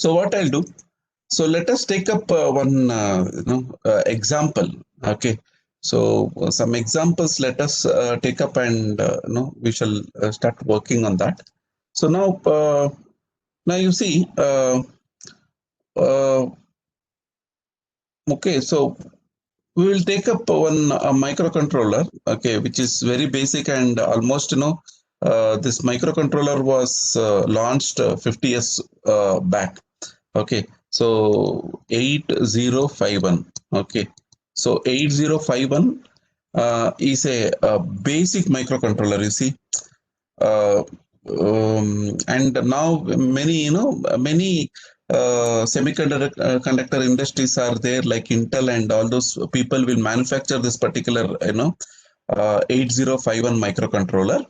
So what I'll do, so let us take up one example. Okay, so some examples let us take up, and we shall start working on that. So now you see, uh, okay, so we will take up one microcontroller, okay, which is very basic, and almost this microcontroller was launched 50 years back. Okay, so 8051. Okay, so 8051 is a basic microcontroller. You see, uh, and now many semiconductor industries are there, like Intel and all those people will manufacture this particular 8051 microcontroller.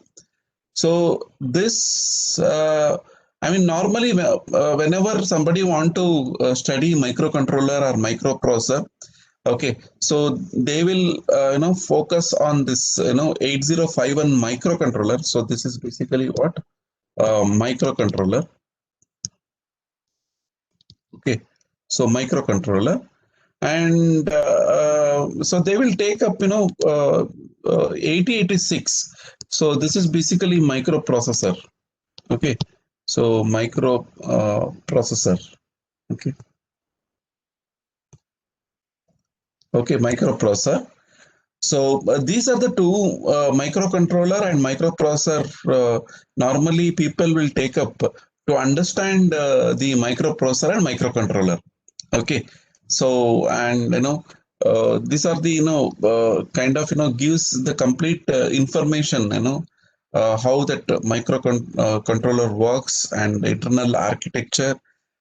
So this, I mean, normally whenever somebody want to study microcontroller or microprocessor, okay, so they will focus on this 8051 microcontroller. So this is basically what microcontroller. Okay, so microcontroller, and so they will take up 8086. So this is basically microprocessor. Okay, so micro processor. Okay, okay, microprocessor. So these are the two, microcontroller and microprocessor. Normally, people will take up to understand the microprocessor and microcontroller. Okay, so and these are the kind of gives the complete information, how that controller works and internal architecture.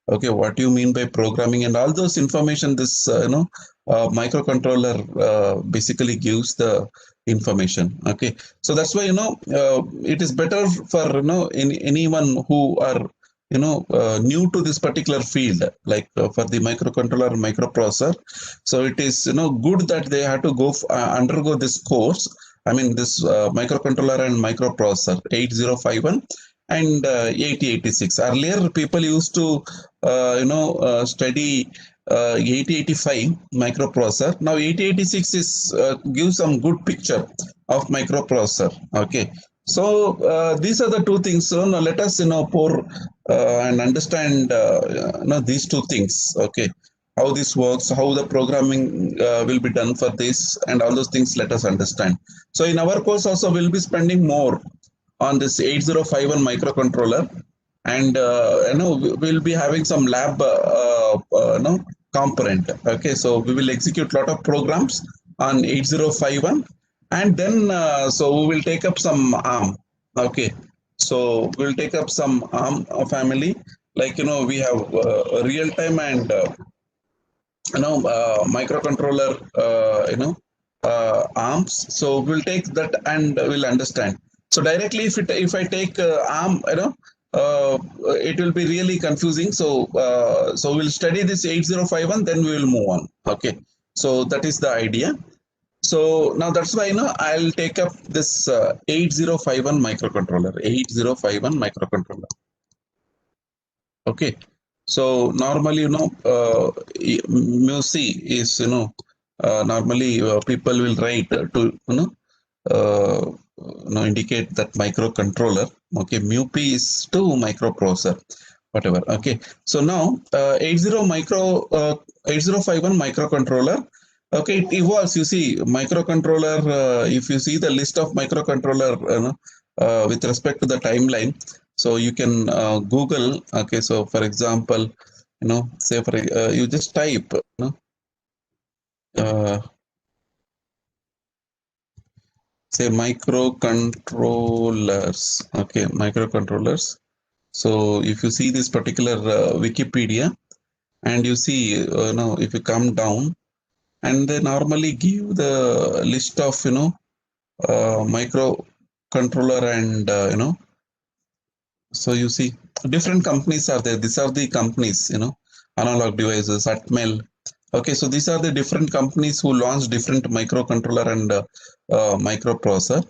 Okay, what do you mean by programming and all those information? This microcontroller basically gives the information. Okay, so that's why it is better for anyone who are new to this particular field, like for the microcontroller microprocessor. So it is good that they have to undergo this course. I mean, this microcontroller and microprocessor 8051 and 8086. Earlier, people used to study 8085 microprocessor. Now 8086 is gives some good picture of microprocessor. Okay, so these are the two things. So now let us pour and understand these two things. Okay, how this works, how the programming will be done for this, and all those things. Let us understand. So in our course also, we'll be spending more on this 8051 microcontroller, and we'll be having some lab component. Okay, so we will execute a lot of programs on 8051, and then so we will take up some ARM. Okay, so we'll take up some ARM family, like we have real time and microcontroller arms. So we'll take that and we'll understand. So directly, if I take arm, it will be really confusing. So we'll study this 8051, then we will move on. Okay, so that is the idea. So now that's why I'll take up this 8051 microcontroller. 8051 microcontroller. Okay, so normally MUSI is normally people will write to indicate that microcontroller. Okay, MUP is to microprocessor, whatever. Okay, so now 8051 microcontroller. Okay, it evolves. You see, microcontroller. If you see the list of microcontroller, with respect to the timeline, so you can Google. Okay, so for example, say for you just type, say microcontrollers. Okay, microcontrollers. So if you see this particular Wikipedia, and you see, if you come down, and they normally give the list of microcontroller, and so you see different companies are there. These are the companies, Analog Devices, Atmel. Okay, so these are the different companies who launched different microcontroller and microprocessor.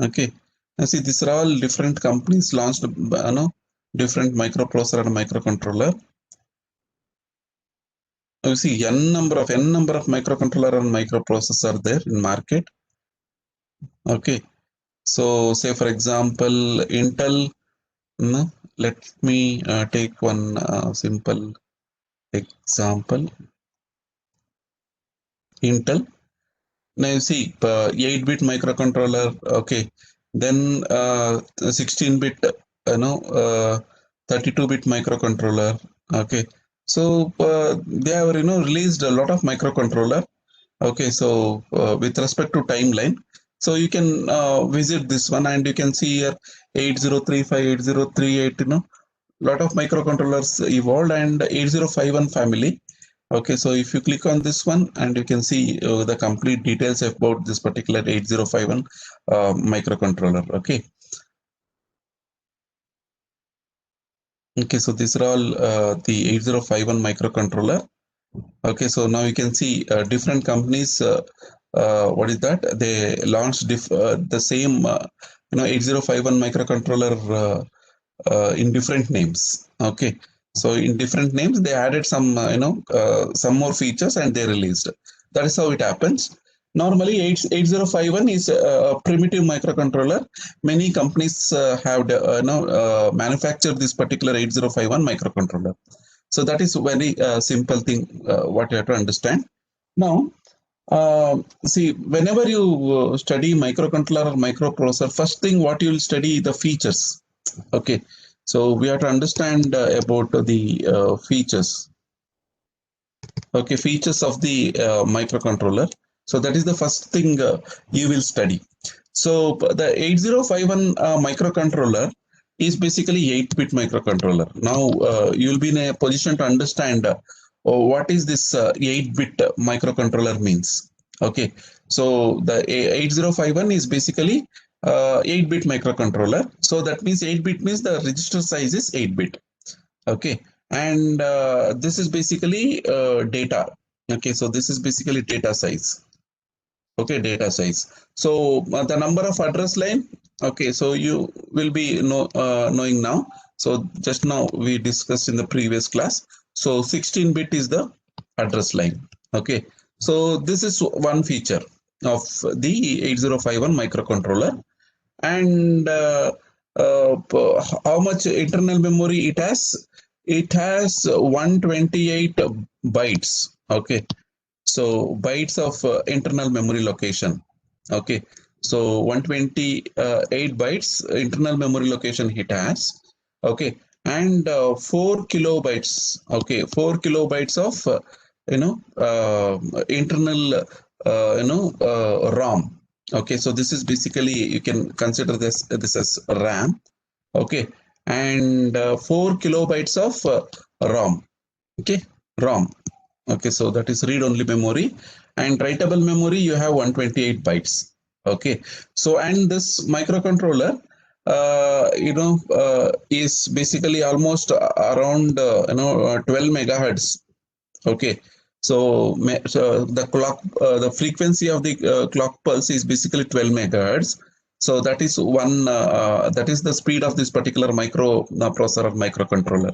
Okay, and see, these are all different companies launched different microprocessor and microcontroller. you see n number of microcontroller and microprocessor there in market. Okay, so say for example Intel. No, let me take one simple example. Intel. Now you see 8-bit microcontroller. Okay, then 16-bit, 32-bit microcontroller. Okay, so they have released a lot of microcontroller. Okay, so with respect to timeline, so you can visit this one and you can see here 8035, 8038, lot of microcontrollers evolved and 8051 family. Okay, so if you click on this one and you can see the complete details about this particular 8051 microcontroller. Okay. Okay, so these are all the 8051 microcontroller. Okay, so now you can see different companies. What is that? They launched the same, 8051 microcontroller in different names. Okay, so in different names they added some, some more features and they released. That is how it happens. Normally, 8051 is a primitive microcontroller. Many companies have manufactured this particular 8051 microcontroller. So that is very simple thing what you have to understand. Now, see, whenever you study microcontroller or microprocessor, first thing what you will study the features. Okay, so we have to understand about the features. Okay, features of the microcontroller. So that is the first thing you will study. So the 8051 microcontroller is basically 8-bit microcontroller. Now you will be in a position to understand what is this 8-bit microcontroller means. Okay, so the 8051 is basically 8-bit microcontroller. So that means 8-bit means the register size is 8-bit. Okay, and this is basically data. Okay, so this is basically data size. Okay, data size. So the number of address line. Okay, so you will be knowing now. So just now we discussed in the previous class. So 16-bit is the address line. Okay, so this is one feature of the 8051 microcontroller. And how much internal memory it has? It has 128 bytes. Okay, so bytes of internal memory location. Okay, so 128 bytes internal memory location it has. Okay, and 4 kilobytes. Okay, 4 kilobytes of internal ROM. Okay, so this is basically, you can consider this as RAM. Okay, and 4 kilobytes of ROM. Okay, ROM. Okay, so that is read-only memory, and writable memory you have 128 bytes. Okay, so and this microcontroller, is basically almost around 12 megahertz. Okay, so the clock, the frequency of the clock pulse is basically 12 megahertz. So that is that is the speed of this particular processor or microcontroller.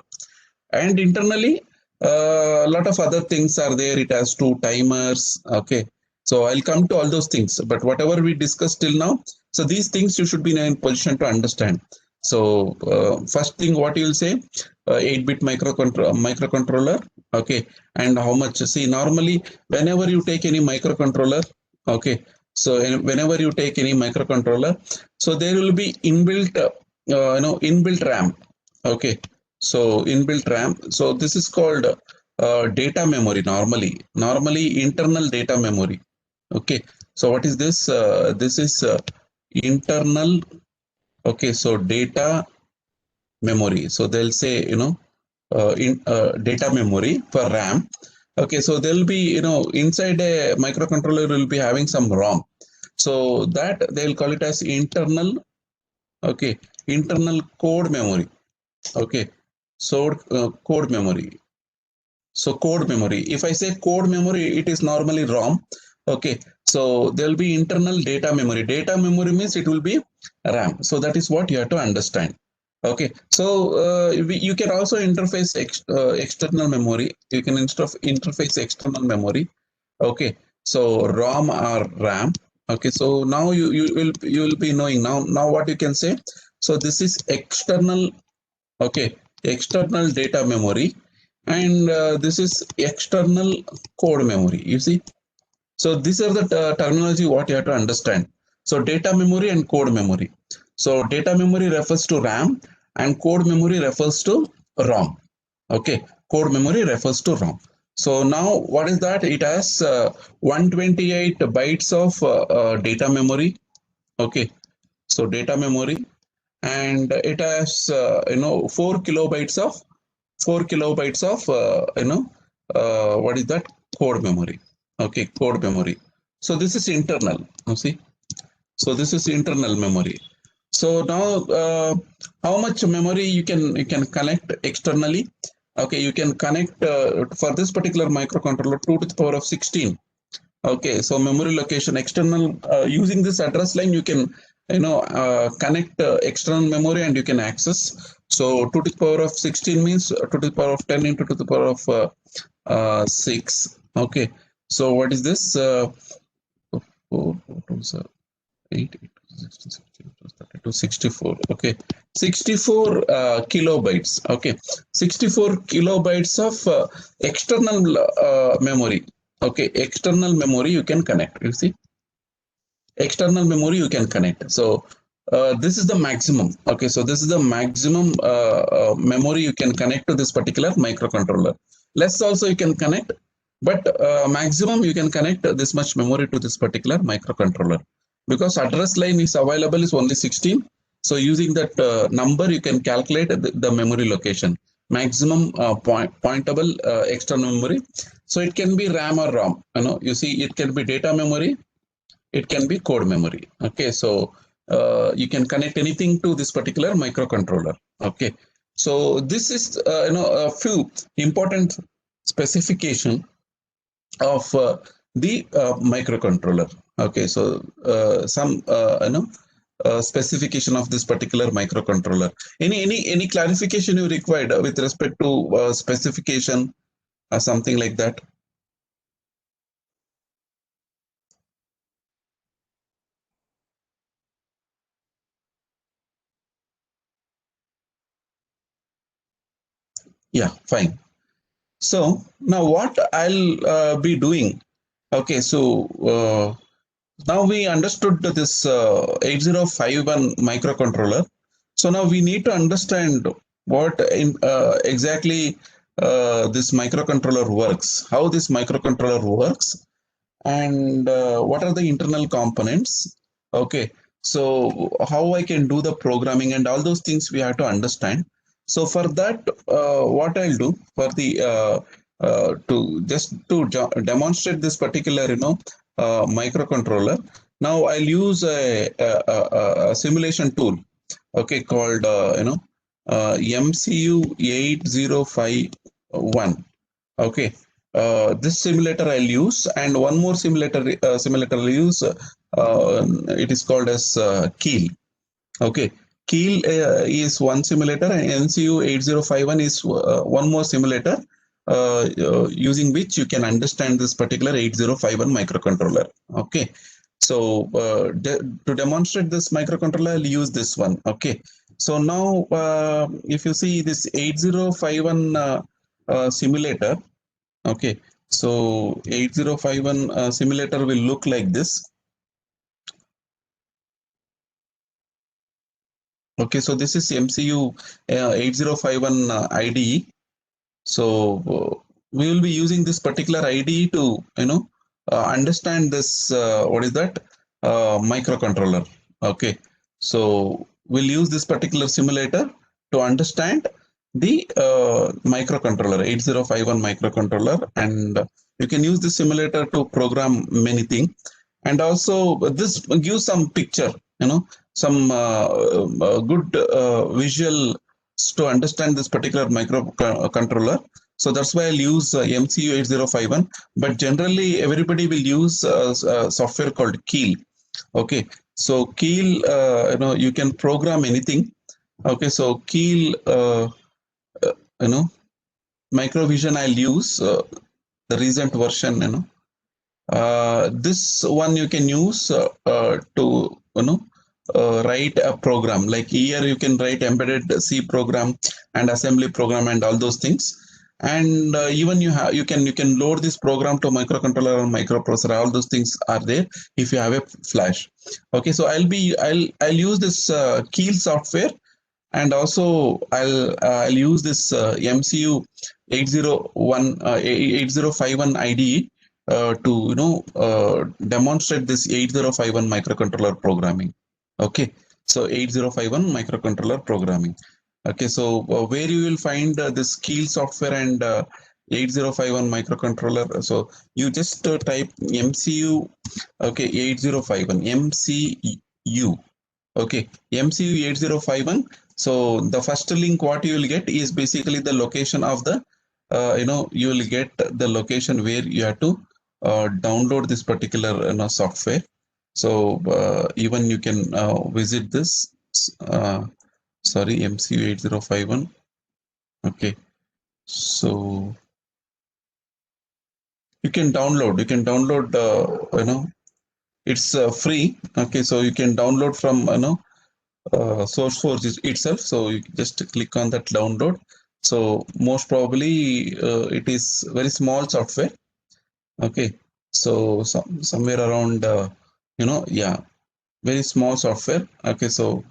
And internally, a lot of other things are there. It has 2 timers. Okay, so I'll come to all those things. But whatever we discussed till now, so these things you should be in a position to understand. So first thing, what you will say, 8-bit microcontroller. Okay, and how much? See, normally whenever you take any microcontroller, okay, so whenever you take any microcontroller, so there will be inbuilt, inbuilt RAM. Okay, so inbuilt RAM. So this is called data memory. Normally internal data memory. Okay, so what is this? This is internal. Okay, so data memory. So they'll say, data memory for RAM. Okay, so there'll be, inside a microcontroller will be having some ROM. So that they'll call it as internal, okay, internal code memory. Okay, so code memory. So code memory. If I say code memory, it is normally ROM. Okay, so there'll be internal data memory. Data memory means it will be RAM. So that is what you have to understand. Okay, so you can also interface external memory. You can interface external memory. Okay, so ROM or RAM. Okay, so now you will be knowing now what you can say. So this is external. Okay, external data memory, and this is external code memory. You see, so these are the terminology what you have to understand. So data memory and code memory. So data memory refers to RAM and code memory refers to ROM. Okay, code memory refers to ROM. So now what is that? It has 128 bytes of data memory. Okay, so data memory, and it has 4 kilobytes of what is that? Code memory. Okay, code memory. So this is internal. You see, so this is internal memory. So now how much memory you can connect externally? Okay, you can connect for this particular microcontroller 2 to the power of 16. Okay, so memory location external, using this address line you can connect external memory and you can access. So 2 to the power of 16 means 2 to the power of 10 into 2 to the power of 6. Okay, so what is this? 4, 8, 32, 64. Okay, 64 kilobytes. Okay, 64 kilobytes of external memory. Okay, external memory you can connect. You see, external memory you can connect. So this is the maximum. Okay, so this is the maximum memory you can connect to this particular microcontroller. Less also you can connect, but maximum you can connect this much memory to this particular microcontroller, because address line is available is only 16. So using that number you can calculate the memory location, maximum pointable external memory. So it can be RAM or ROM. You see, it can be data memory, it can be code memory. Okay, so you can connect anything to this particular microcontroller. Okay, so this is a few important specification of the microcontroller. Okay, so some specification of this particular microcontroller. Any clarification you required with respect to specification or something like that? Yeah, fine. So now what I'll be doing. Okay, so now we understood this 8051 microcontroller. So now we need to understand what exactly this microcontroller works, how this microcontroller works, and what are the internal components. Okay, so how I can do the programming and all those things we have to understand. So for that, what I'll do for the to just to demonstrate this particular microcontroller. Now I'll use a simulation tool. Okay, called MCU 8051. Okay, this simulator I'll use, and one more simulator I'll use. It is called as Keel. Okay, Keel is one simulator, and MCU 8051 is one more simulator, using which you can understand this particular 8051 microcontroller. Okay, so to demonstrate this microcontroller, I'll use this one. Okay, so now if you see this 8051 simulator. Okay, so 8051 simulator will look like this. Okay, so this is MCU 8051 IDE. So we will be using this particular IDE to understand this what is that microcontroller. Okay, so we'll use this particular simulator to understand the microcontroller 8051 microcontroller, and you can use this simulator to program many things. And also this gives some picture, some good visual to understand this particular microcontroller. So that's why I'll use MCU 8051. But generally, everybody will use software called Keel. Okay, so Keel, you can program anything. Okay, so Keel, you know, Microvision I'll use the recent version, this one you can use to write a program. Like here you can write embedded C program and assembly program and all those things. And even you can load this program to microcontroller or microprocessor. All those things are there if you have a flash. Okay, so I'll use this Keel software, and also I'll use this MCU 801 8051 IDE to demonstrate this 8051 microcontroller programming. Okay, so 8051 microcontroller programming. Okay, so where you will find this Keel software and 8051 microcontroller. So you just type MCU, okay, 8051 MCU. Okay, MCU 8051. So the first link what you will get is basically the location of the, you will get the location where you have to download this particular software. So even you can visit this, sorry, MCU 8051. Okay, so you can download, it's free. Okay, so you can download from, SourceForge itself. So you just click on that download. So most probably it is very small software. Okay, so somewhere around yeah, very small software. Okay, so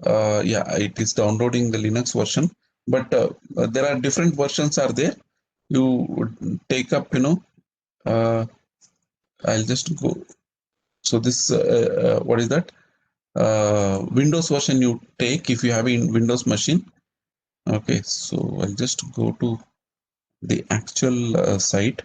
yeah, it is downloading the Linux version, but there are different versions are there. You would take up, I'll just go. So this what is that? Windows version you take if you have in Windows machine. Okay, so I'll just go to the actual site.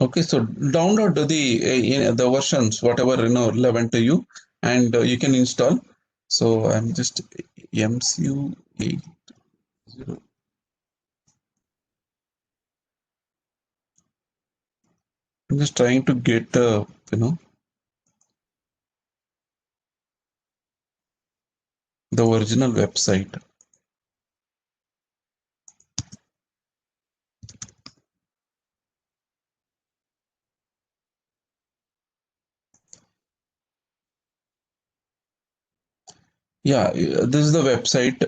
Okay, so download the versions whatever relevant to you, and you can install. So I'm just MCU 80. I'm just trying to get the original website. Yeah, this is the website.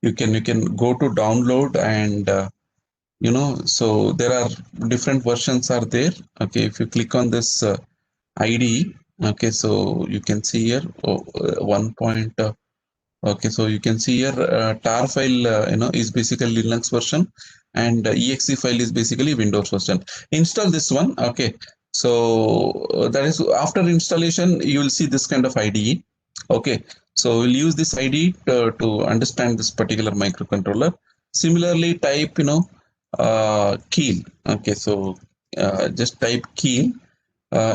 You can go to download, and so there are different versions are there. Okay, if you click on this IDE, okay, so you can see here, one point. Okay, so you can see here, tar file is basically Linux version, and exe file is basically Windows version. Install this one. Okay, so that is after installation you will see this kind of IDE. Okay, so we'll use this IDE to understand this particular microcontroller. Similarly, type Keel. Okay, so just type Keel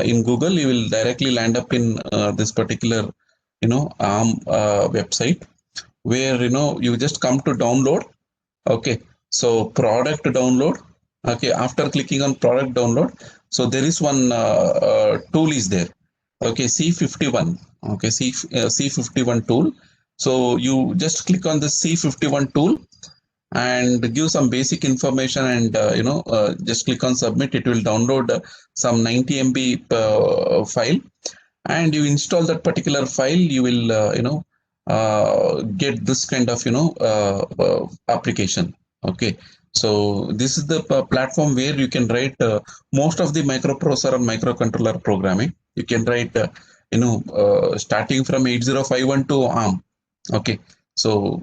in Google. You will directly land up in this particular ARM website, where you just come to download. Okay, so product download. Okay, after clicking on product download, so there is one tool is there. Okay, C51. Okay, C51 tool. So you just click on the C51 tool and give some basic information, and just click on submit. It will download some 90 MB file, and you install that particular file. You will get this kind of application. Okay, so this is the platform where you can write most of the microprocessor and microcontroller programming. You can write starting from 8051 to ARM. Okay, so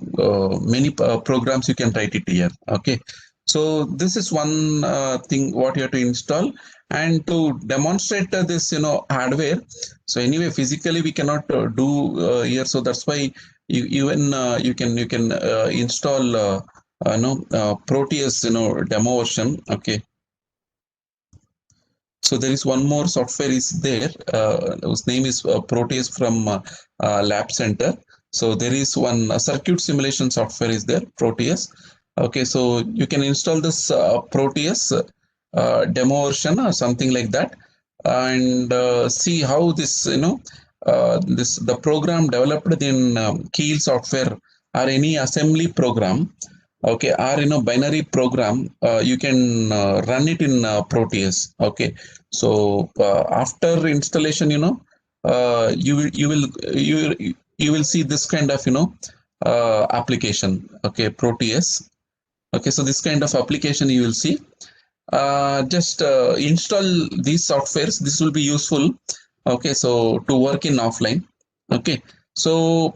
many programs you can write it here. Okay, so this is one thing what you have to install. And to demonstrate this hardware, so anyway, physically we cannot do here. So that's why you can install Proteus demo version. Okay, So there is one more software is there, whose name is Proteus from Lab Center. So there is one circuit simulation software is there, Proteus. Okay, so you can install this Proteus demo version or something like that, and see how this, this the program developed in Keel software or any assembly program, okay, or binary program, you can run it in Proteus. Okay, so after installation, you will see this kind of application. Okay, Proteus. Okay, so this kind of application you will see. Just install these softwares. This will be useful. Okay, so to work in offline. Okay, so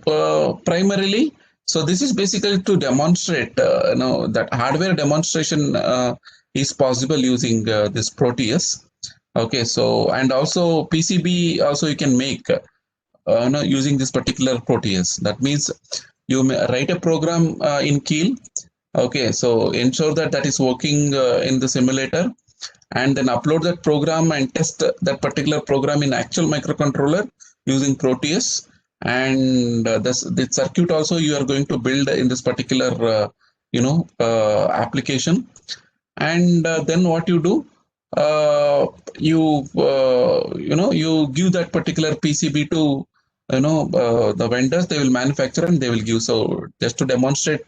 primarily, so this is basically to demonstrate, that hardware demonstration is possible using this Proteus. Okay, so and also PCB also you can make, using this particular Proteus. That means you may write a program in Keel. Okay, so ensure that that is working in the simulator, and then upload that program and test that particular program in actual microcontroller using Proteus. And the circuit also you are going to build in this particular application. And then what you do, you give that particular PCB to the vendors. They will manufacture and they will give. So just to demonstrate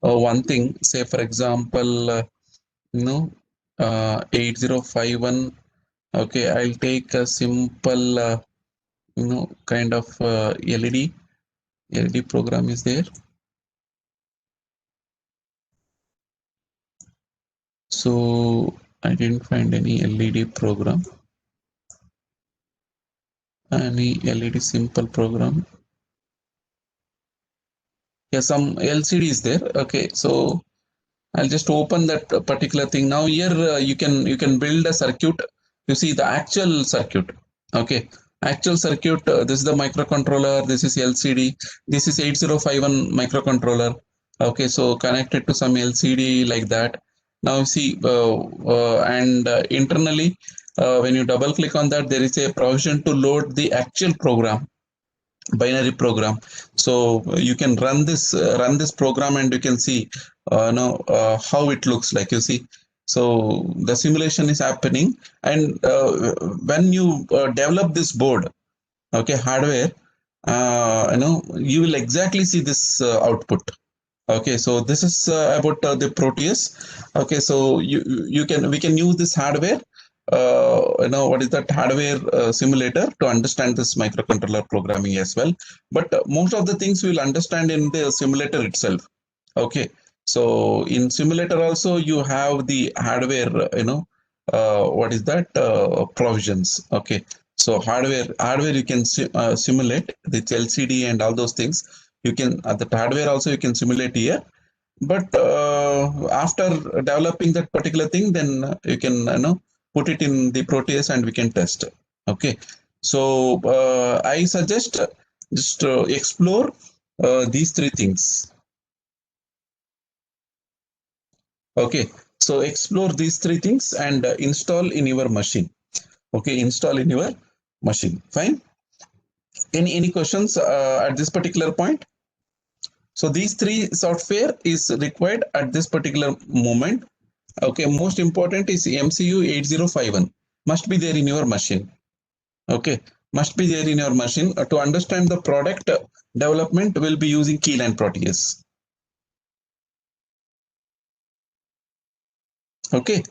one thing, say for example, 8051. Okay, I'll take a simple kind of LED program is there. So I didn't find any LED program, any LED simple program. Yeah, some LCD is there. Okay, so I'll just open that particular thing. Now here you can build a circuit. You see the actual circuit. Okay, actual circuit. This is the microcontroller. This is LCD. This is 8051 microcontroller. Okay, so connected to some LCD like that. Now see, and internally, when you double click on that, there is a provision to load the actual program, binary program. So you can run this program, and you can see how it looks like. You see, so the simulation is happening, and when you develop this board, okay, hardware, you will exactly see this output. Okay, so this is about the Proteus. Okay, so we can use this hardware. What is that hardware simulator to understand this microcontroller programming as well. But most of the things we will understand in the simulator itself. Okay, so in simulator also you have the hardware. What is that provisions? Okay, so hardware you can simulate the LCD and all those things. You can the hardware also you can simulate here, but after developing that particular thing, then you can put it in the Proteus and we can test. Okay, so I suggest just explore these three things. Okay, so explore these three things and install in your machine. Okay, install in your machine. Fine. Any questions at this particular point? So these three software is required at this particular moment. Okay, most important is MCU 8051 must be there in your machine. Okay, must be there in your machine. To understand the product development, will be using Keel and Proteus. Okay,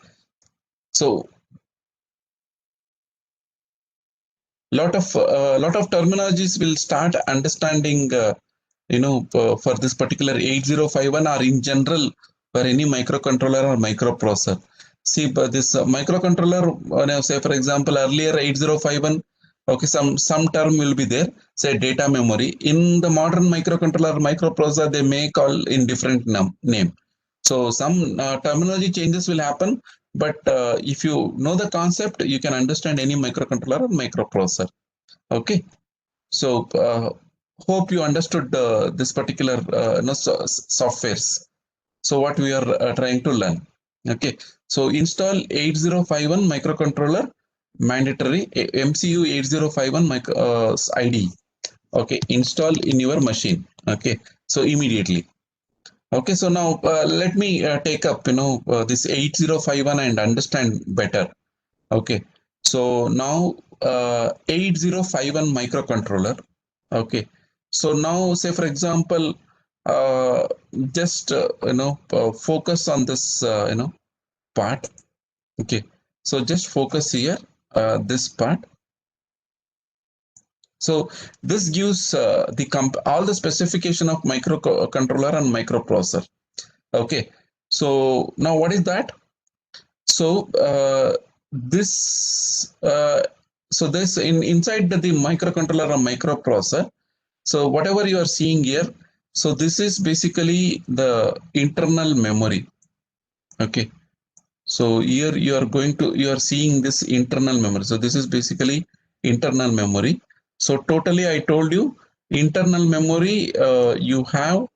so lot of terminologies will start understanding. For this particular 8051 or in general for any microcontroller or microprocessor. See, but this microcontroller, say for example, earlier 8051, okay, some term will be there, say data memory. In the modern microcontroller, microprocessor, they may call in different name. So some terminology changes will happen, but if you know the concept, you can understand any microcontroller or microprocessor. Okay, so hope you understood this particular softwares. So what we are trying to learn. Okay, so install 8051 microcontroller mandatory MCU 8051 ID. Okay, install in your machine. Okay, so immediately. Okay, so now let me take up this 8051 and understand better. Okay, so now 8051 microcontroller. Okay, so now say for example, uh, just focus on this part. Okay, so just focus here, this part. So this gives all the specification of microcontroller and microprocessor. Okay, so now what is that? So this this inside the microcontroller or microprocessor. So whatever you are seeing here, so this is basically the internal memory. Okay, so here you are seeing this internal memory. So this is basically internal memory. So totally I told you internal memory you have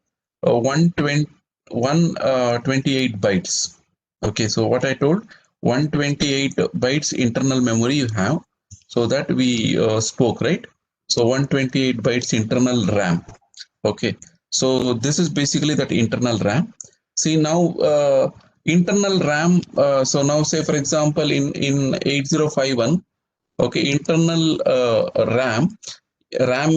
128 bytes. Okay, so what I told, 128 bytes internal memory you have. So that we spoke, right? So 128 bytes internal RAM. Okay, so this is basically that internal RAM. See now internal RAM. So now say for example in 8051. Okay, internal RAM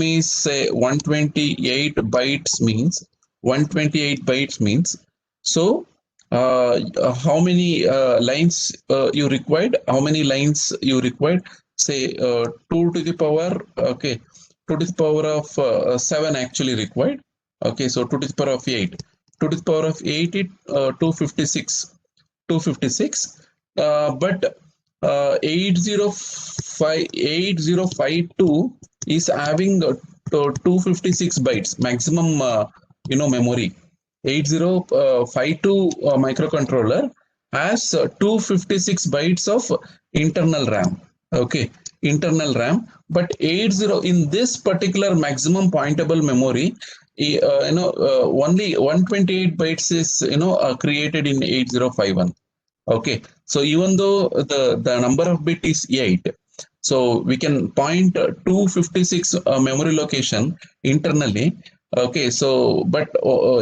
is say 128 bytes means 128 bytes means. So how many lines you required? How many lines you required? Say 2 to the power. Okay, 2 to the power of 7 actually required. Okay, so 2 to the power of 8. 2 to the power of 8 it 256. 256. But 8052 is having 256 bytes maximum memory. 8052 microcontroller has 256 bytes of internal RAM. Okay, internal RAM. But 80 in this particular maximum pointable memory, only 128 bytes is created in 8051. Okay, so even though the number of bit is 8, so we can point 256 memory location internally. Okay, so but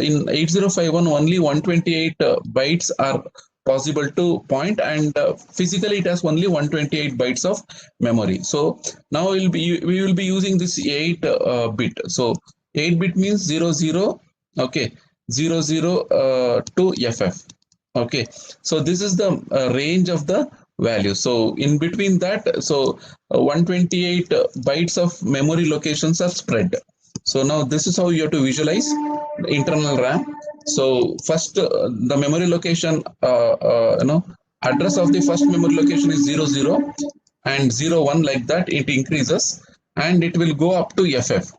in 8051 only 128 bytes are possible to point, and physically it has only 128 bytes of memory. So now we will be using this 8 bit. So 8 bit means 00. Okay, 00 to FF. Okay, so this is the range of the value. So in between that, so 128 bytes of memory locations are spread. So now this is how you have to visualize the internal RAM. So first the memory location, address of the first memory location is 00 and 01, like that it increases and it will go up to FF.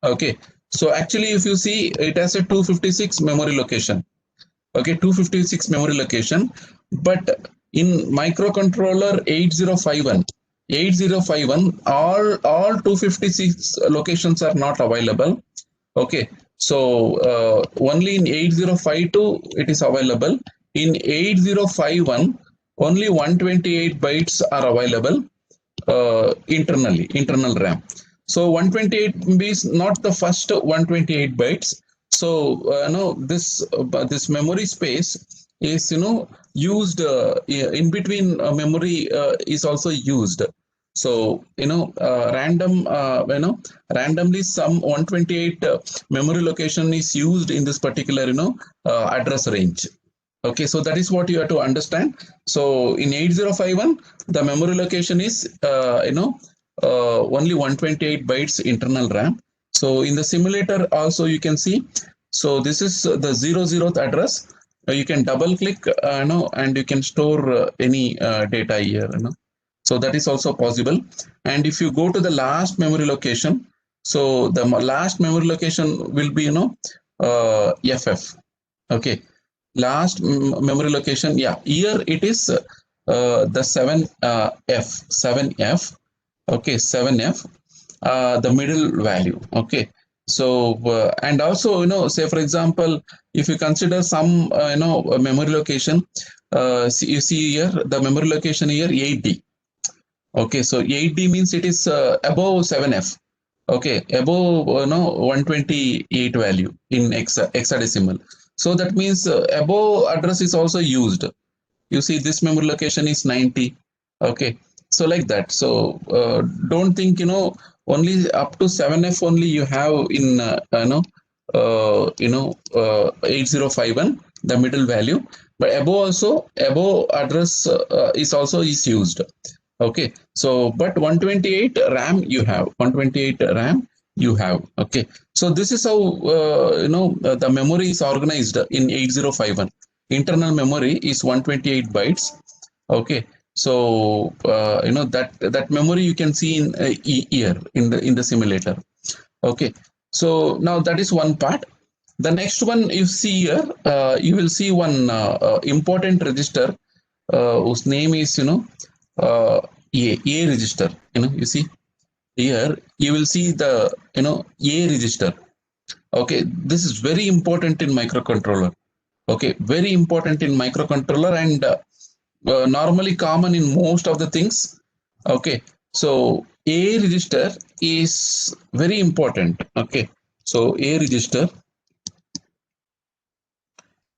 Okay, so actually if you see, it has a 256 memory location. Okay, 256 memory location. But in microcontroller 8051, all 256 locations are not available. Okay, so only in 8052 it is available. In 8051 only 128 bytes are available internally, internal RAM. So 128 is not the first 128 bytes. So this memory space is used in between memory is also used. So randomly some 128 memory location is used in this particular address range. Okay, so that is what you have to understand. So in 8051 the memory location is only 128 bytes internal RAM. So in the simulator also you can see, so this is the 00th address. You can double click and you can store any data here. So that is also possible. And if you go to the last memory location, so the last memory location will be FF. Okay, last memory location, yeah, here it is the 7F. Okay, 7F, the middle value. Okay, so and also say for example, if you consider some memory location, you see here the memory location here 8D. Okay, so 8D means it is above 7F. Okay, above 128 value in hexadecimal. So that means above address is also used. You see, this memory location is 90. Okay, so like that. So don't think only up to 7F only you have in 8051 the middle value, but above also above address is used. Okay, so but 128 RAM you have, 128 RAM you have. Okay, so this is how the memory is organized in 8051. Internal memory is 128 bytes. Okay, so that memory you can see in here in the simulator. Okay, so now that is one part. The next one you see here, you will see one important register whose name is uh, A register. You see here, you will see the A register. Okay, this is very important in microcontroller. Okay, very important in microcontroller, and normally common in most of the things. Okay, so A register is very important. Okay, so A register,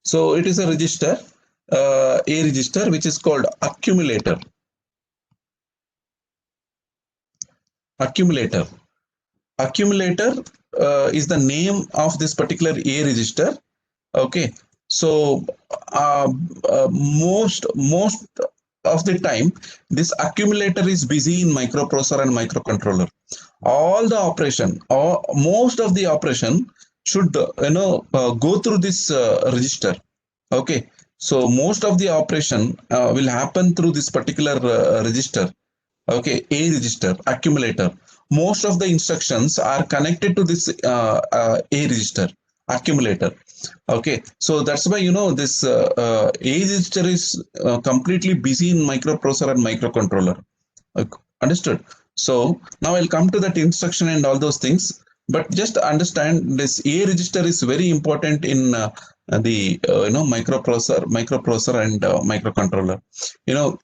so it is a register, A register, which is called accumulator. Accumulator. Accumulator is the name of this particular A register. Okay, so most of the time this accumulator is busy in microprocessor and microcontroller. All the operation, or most of the operation should go through this register. Okay, so most of the operation will happen through this particular register. Okay, A register, accumulator. Most of the instructions are connected to this A register, accumulator. Okay, so that's why this A register is completely busy in microprocessor and microcontroller. Understood? So now I'll come to that instruction and all those things. But just understand this A register is very important in the microprocessor and microcontroller. You know,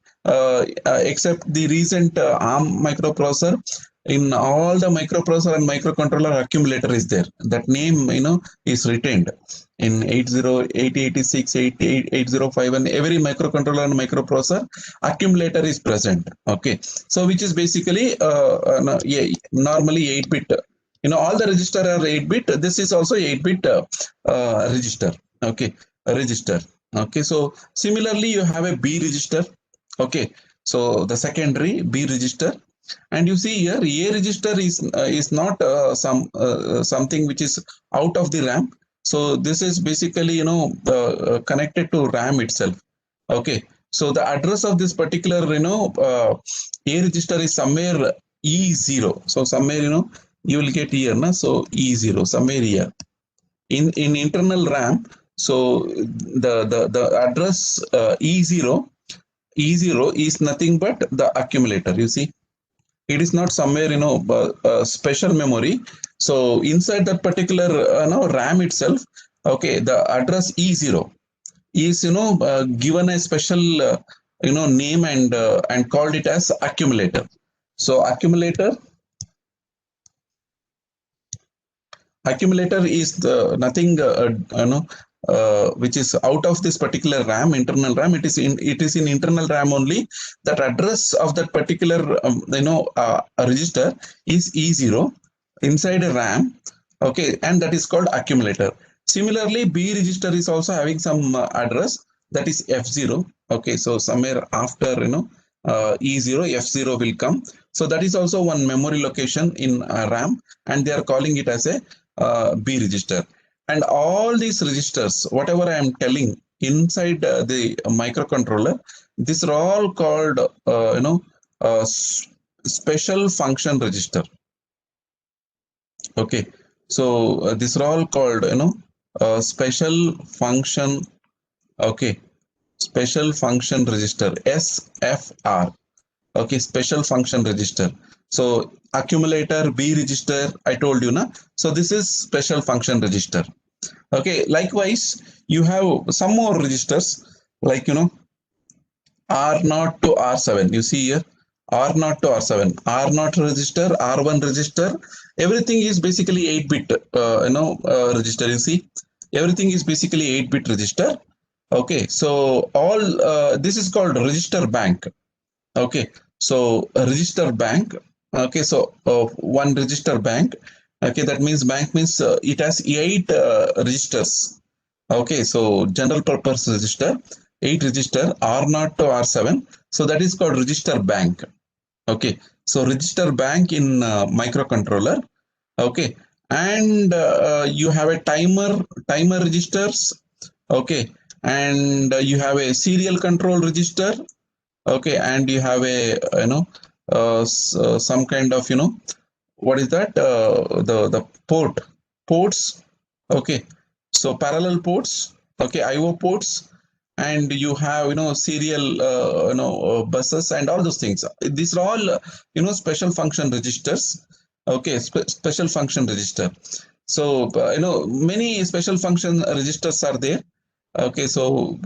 except the recent ARM microprocessor, in all the microprocessor and microcontroller accumulator is there. That name is retained in 8086, 8051. Every microcontroller and microprocessor accumulator is present. Okay, so which is basically normally 8-bit. All the register are 8-bit. This is also 8-bit register. Okay, a register. Okay, so similarly you have a B register. Okay, so the secondary B register, and you see here A register is not something which is out of the RAM. So this is basically connected to RAM itself. Okay, so the address of this particular A register is somewhere E0. So somewhere you will get here na, so E0 somewhere here in internal RAM. So the address E0 is nothing but the accumulator. You see, it is not somewhere special memory. So inside that particular RAM itself, okay, the address E0 is given a special name and called it as accumulator. So accumulator is the nothing which is out of this particular RAM, internal RAM. It is in internal RAM only. That address of that particular register is E0 inside a RAM. Okay, and that is called accumulator. Similarly, B register is also having some address, that is F0. Okay, so somewhere after E0, F0 will come. So that is also one memory location in RAM, and they are calling it as a B register. And all these registers, whatever I am telling inside the microcontroller, these are all called special function register. Okay, so these are all called special function. Okay, special function register, SFR. Okay, special function register. So accumulator, B register, I told you na. So this is special function register. Okay, likewise you have some more registers like R0 to R7. You see here R0 to R7, R0 register, R1 register, everything is basically 8-bit, register. You see, everything is basically 8-bit register. Okay, so all this is called register bank. Okay, so a register bank. Okay, so one register bank. Okay, that means bank means it has 8 registers. Okay, so general purpose register, 8 register, R0 to R7. So that is called register bank. Okay, so register bank in microcontroller. Okay, and you have a timer registers. Okay, and you have a serial control register. Okay, and you have a some kind of what is that the ports. Okay, so parallel ports. Okay, IO ports, and you have serial buses and all those things. These are all special function registers. Okay, special function register. So many special function registers are there. Okay, so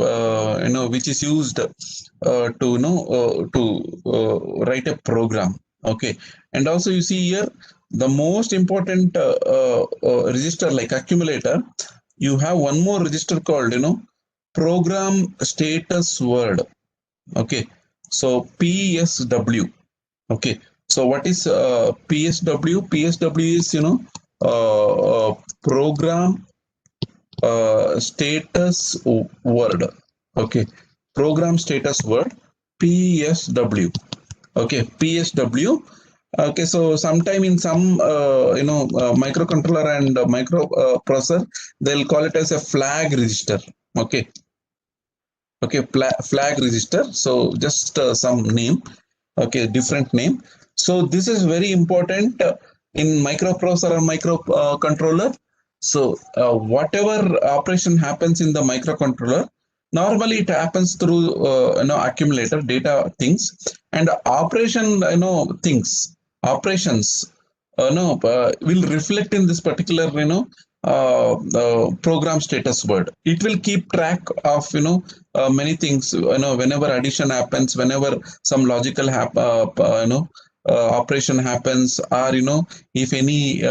which is used to write a program. Okay, and also you see here the most important register like accumulator. You have one more register called program status word. Okay, so PSW. Okay, so what is PSW? PSW is program status word. Okay, program status word, PSW. Okay, PSW. Okay, so sometime in some microcontroller and microprocessor, they'll call it as a flag register. Okay, okay, flag register. So just some name. Okay, different name. So this is very important in microprocessor and microcontroller. So whatever operation happens in the microcontroller, normally it happens through accumulator data things, and operation things operations will reflect in this particular program status word. It will keep track of many things. Whenever addition happens, whenever some logical operation happens, or if any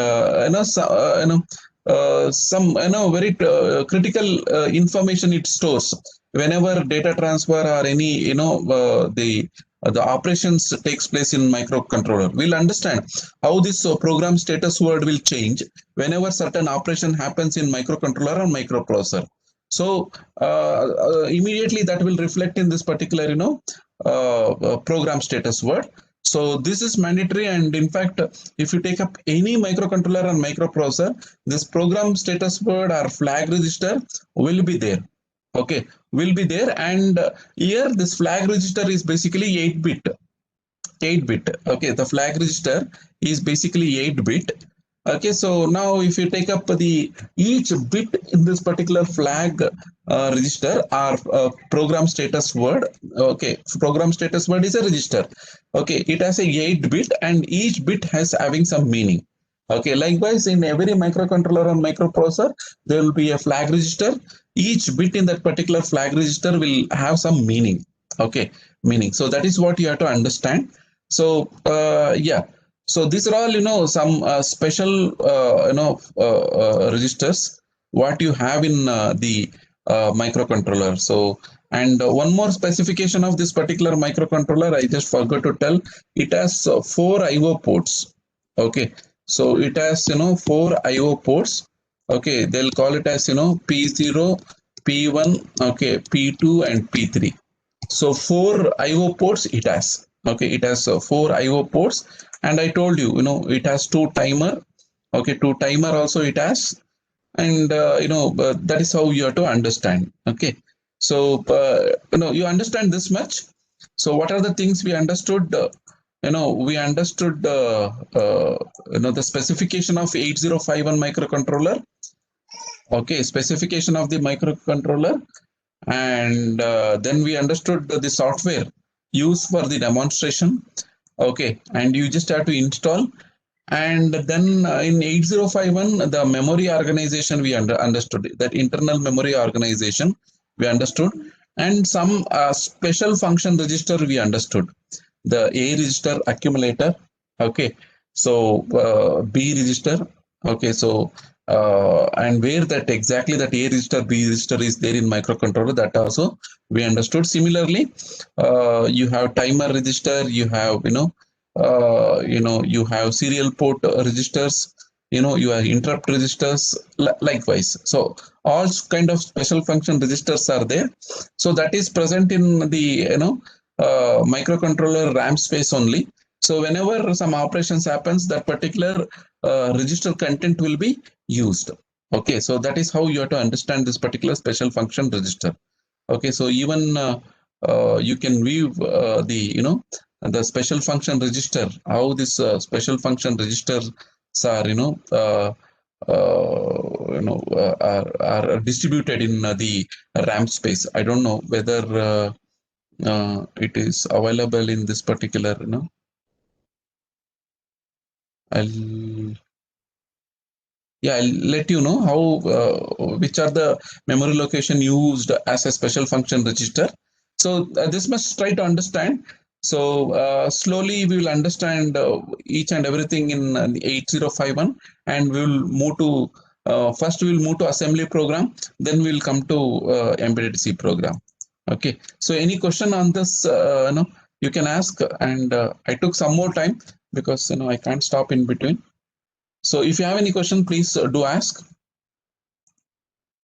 some very critical information it stores. Whenever data transfer or any the operations takes place in microcontroller, we'll understand how this program status word will change whenever certain operation happens in microcontroller or microprocessor. So immediately that will reflect in this particular program status word. So this is mandatory, and in fact, if you take up any microcontroller and microprocessor, this program status word or flag register will be there. Okay, will be there, and here this flag register is basically 8-bit. 8-bit. Okay, the flag register is basically 8-bit. Okay, so now if you take up each bit in this particular flag register or program status word. Okay, program status word is a register. Okay, it has a 8-bit, and each bit has having some meaning. Okay, likewise in every microcontroller and microprocessor, there will be a flag register. Each bit in that particular flag register will have some meaning. Okay, meaning. So that is what you have to understand. So yeah. So these are all some special registers what you have in the microcontroller. So and one more specification of this particular microcontroller, I just forgot to tell. It has 4 IO ports. Okay, so it has 4 IO ports. Okay, they'll call it as P0, P1, okay, P2 and P3. So 4 IO ports it has. Okay, it has 4 IO ports, and I told you, it has 2 timer. Okay, 2 timer also it has, and that is how you have to understand. Okay, so you understand this much. So what are the things we understood? We understood the specification of 8051 microcontroller. Okay, specification of the microcontroller, and then we understood the software used for the demonstration. Okay, and you just have to install. And then in 8051, the memory organization we understood, that internal memory organization we understood, and some special function register we understood. the A register accumulator. Okay, so B register. Okay, so and where that exactly that A register, B register is there in microcontroller, that also we understood. Similarly, you have timer register, you have you have serial port registers, you have interrupt registers, likewise. So all kind of special function registers are there. So that is present in the microcontroller RAM space only. So whenever some operations happens, that particular register content will be used. Okay, so that is how you have to understand this particular special function register. Okay, so even you can view the special function register, how this special function registers are are distributed in the RAM space. I don't know whether it is available in this particular. I'll I'll let you know how which are the memory location used as a special function register. So this must try to understand. So slowly we will understand each and everything in 8051, and we will move to first we will move to assembly program, then we will come to embedded C program. Okay. So any question on this? You can ask, and I took some more time because I can't stop in between. So if you have any question, please do ask.